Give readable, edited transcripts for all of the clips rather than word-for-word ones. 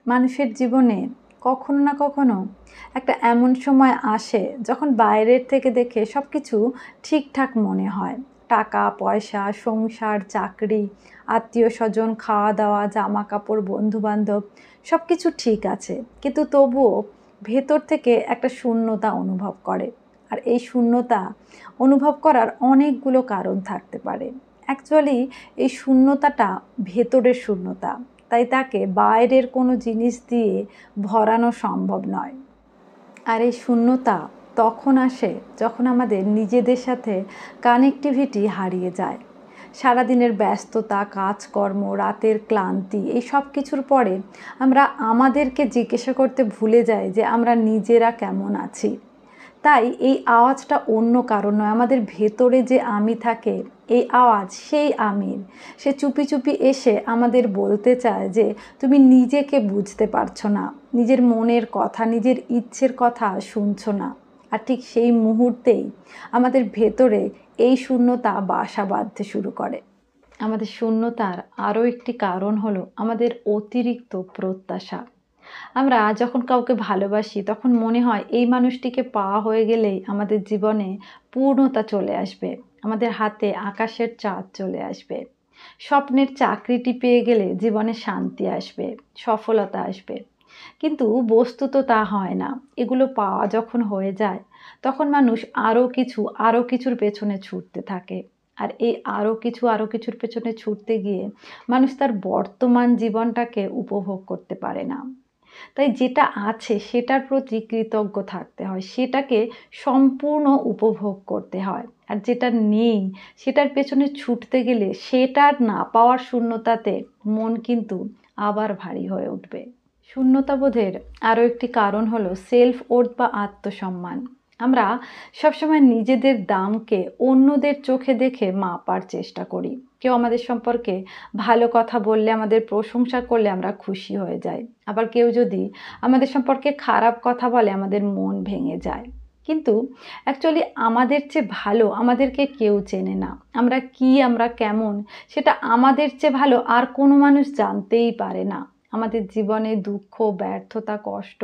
মানুষের জীবনে কখনো না কখনো একটা এমন সময় আসে যখন বাইরের থেকে দেখে সব কিছু ঠিকঠাক মনে হয়। টাকা পয়সা, সংসার, চাকরি, আত্মীয় স্বজন, খাওয়া দাওয়া, জামা কাপড়, বন্ধুবান্ধব সব কিছু ঠিক আছে, কিন্তু তবুও ভেতর থেকে একটা শূন্যতা অনুভব করে। আর এই শূন্যতা অনুভব করার অনেকগুলো কারণ থাকতে পারে। অ্যাকচুয়ালি এই শূন্যতাটা ভেতরের শূন্যতা, তাই তাকে বাইরের কোনো জিনিস দিয়ে ভরানো সম্ভব নয়। আর এই শূন্যতা তখন আসে যখন আমাদের নিজেদের সাথে কানেক্টিভিটি হারিয়ে যায়। সারাদিনের ব্যস্ততা, কাজকর্ম, রাতের ক্লান্তি, এই সব কিছুর পরে আমরা আমাদেরকে জিজ্ঞাসা করতে ভুলে যাই যে আমরা নিজেরা কেমন আছি। তাই এই আওয়াজটা অন্য কারণ নয়, আমাদের ভেতরে যে আমি থাকে এই আওয়াজ সেই আমির। সে চুপি চুপি এসে আমাদের বলতে চায় যে তুমি নিজেকে বুঝতে পারছো না, নিজের মনের কথা, নিজের ইচ্ছের কথা শুনছো না। আর ঠিক সেই মুহূর্তেই আমাদের ভেতরে এই শূন্যতা বাসা বাঁধতে শুরু করে। আমাদের শূন্যতার আরও একটি কারণ হলো আমাদের অতিরিক্ত প্রত্যাশা। আমরা যখন কাউকে ভালোবাসি তখন মনে হয় এই মানুষটিকে পাওয়া হয়ে গেলেই আমাদের জীবনে পূর্ণতা চলে আসবে, আমাদের হাতে আকাশের চাঁদ চলে আসবে। স্বপ্নের চাকরিটি পেয়ে গেলে জীবনে শান্তি আসবে, সফলতা আসবে। কিন্তু বস্তুত তা হয় না। এগুলো পাওয়া যখন হয়ে যায় তখন মানুষ আরও কিছুর পেছনে ছুটতে থাকে। আর এই আরও কিছুর পেছনে ছুটতে গিয়ে মানুষ তার বর্তমান জীবনটাকে উপভোগ করতে পারে না। তাই যেটা আছে সেটার প্রতি কৃতজ্ঞ থাকতে হয়, সেটাকে সম্পূর্ণ উপভোগ করতে হয়। আর যেটা নেই সেটার পেছনে ছুটতে গেলে সেটার না পাওয়ার শূন্যতাতে মন কিন্তু আবার ভারী হয়ে উঠবে। শূন্যতাবোধের আরও একটি কারণ হলো সেলফ ওর্থ বা আত্মসম্মান। আমরা সবসময় নিজেদের দামকে অন্যদের চোখে দেখে মাপার চেষ্টা করি। কেউ আমাদের সম্পর্কে ভালো কথা বললে, আমাদের প্রশংসা করলে আমরা খুশি হয়ে যাই। আবার কেউ যদি আমাদের সম্পর্কে খারাপ কথা বলে আমাদের মন ভেঙে যায়। কিন্তু অ্যাকচুয়ালি আমাদের চেয়ে ভালো আমাদেরকে কেউ চেনে না। আমরা কি, আমরা কেমন, সেটা আমাদের চেয়ে ভালো আর কোনো মানুষ জানতেই পারে না। আমাদের জীবনে দুঃখ, ব্যর্থতা, কষ্ট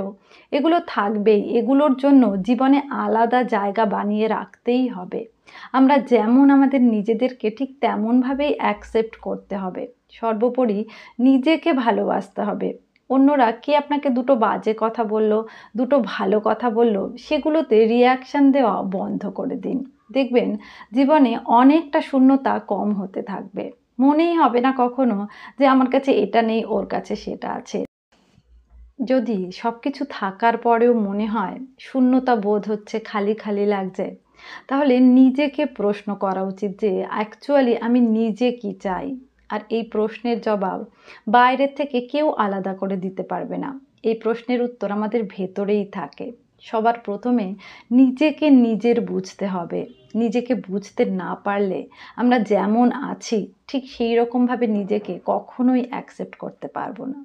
এগুলো থাকবেই। এগুলোর জন্য জীবনে আলাদা জায়গা বানিয়ে রাখতেই হবে। আমরা যেমন আমাদের নিজেদেরকে ঠিক তেমনভাবেই অ্যাকসেপ্ট করতে হবে। সর্বোপরি নিজেকে ভালোবাসতে হবে। অন্যরা কি আপনাকে দুটো বাজে কথা বলল, দুটো ভালো কথা বলল, সেগুলোতে রিয়াকশান দেওয়া বন্ধ করে দিন। দেখবেন জীবনে অনেকটা শূন্যতা কম হতে থাকবে। মনেই হবে না কখনো যে আমার কাছে এটা নেই, ওর কাছে সেটা আছে। যদি সব কিছু থাকার পরেও মনে হয় শূন্যতা বোধ হচ্ছে, খালি খালি লাগছে, তাহলে নিজেকে প্রশ্ন করা উচিত যে অ্যাকচুয়ালি আমি নিজে কি চাই। আর এই প্রশ্নের জবাব বাইরের থেকে কেউ আলাদা করে দিতে পারবে না। এই প্রশ্নের উত্তর আমাদের ভেতরেই থাকে। সবার প্রথমে নিজেকে নিজের বুঝতে হবে। নিজেকে বুঝতে না পারলে আমরা যেমন আছি ঠিক সেই রকমভাবে নিজেকে কখনোই অ্যাকসেপ্ট করতে পারবো না।